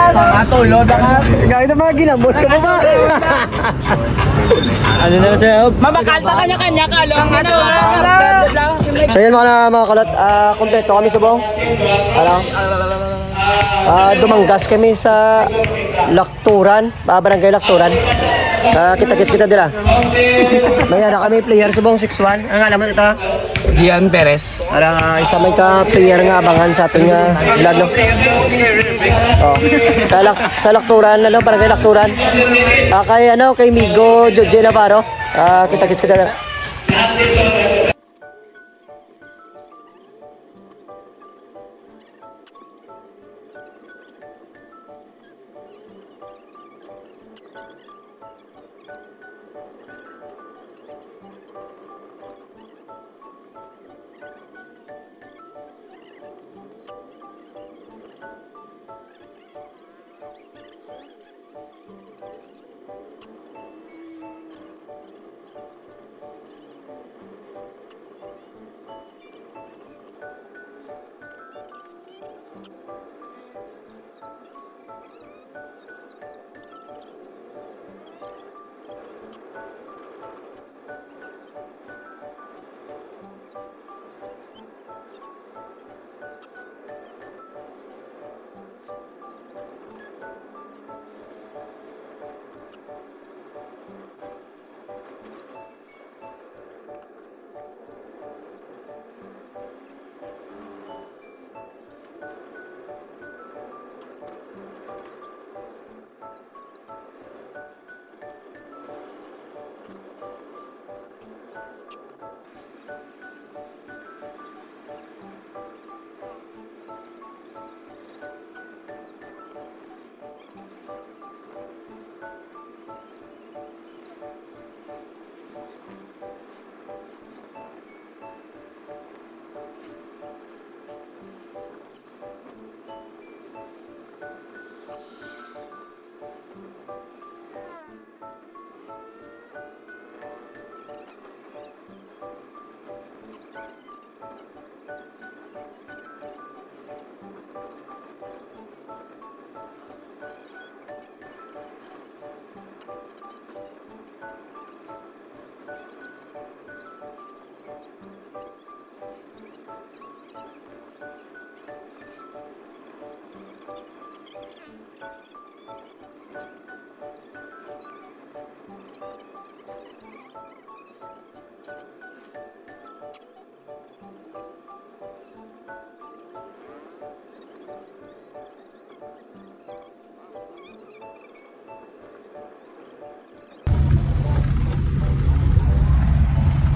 Tulog ka. Gaya na mga ginamos ka pa ba? Ano na sa'yo? Mabakalta kanya-kanya ka lang. Ano? So yun mga kalot, kompleto kami sa buong. Dumanggas kami sa Lakturan, Barangay Lakturan. Kita-kits kita dira. May na kami player sa buong 6-1. Ang alam mo ito? Gian Perez. Isa may ka player nga abangan sa ating vlog, no? Oh, sa Lakturan, Barangay Lakturan. Kay Migo Joje Navarro. Kita-kits kita dira.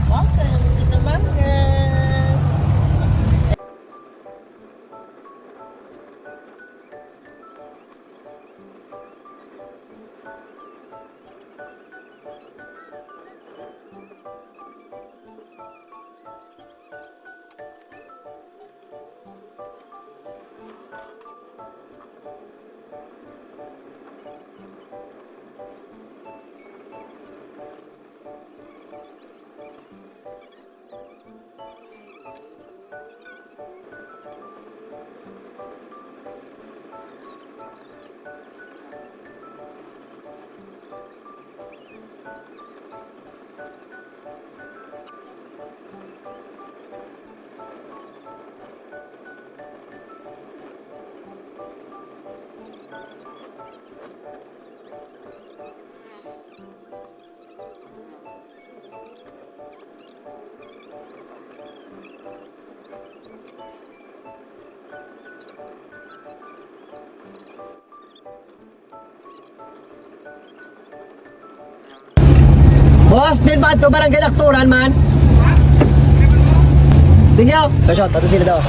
Welcome to the Mangas. Boss, din ba ito Barangay Lakturan, man? Tingnan. Shot, ato sila daw.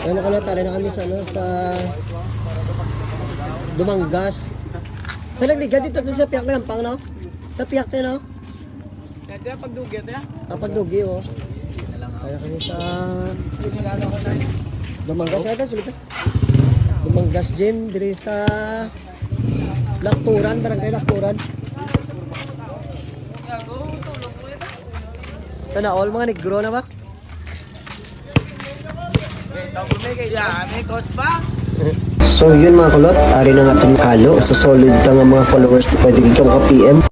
Ano ka na, tali na kami sa, ano, sa Dumangas. Sa Lagdiga, dito sa Piak na Yampang, no? Sa Piak na, no? Kaya pagdugit ya. Kapag dugi, oh. Kaya kami sa Dumangas, ay ka, sulit ka. Dumangas Gym, diri sa Lakturan, barangay Lakturan. Sana all mga negro na ba? May coach pa. So yun mga kulot, ari na nga itong kalo. So solid ka nga mga followers na pwede kang ka-PM.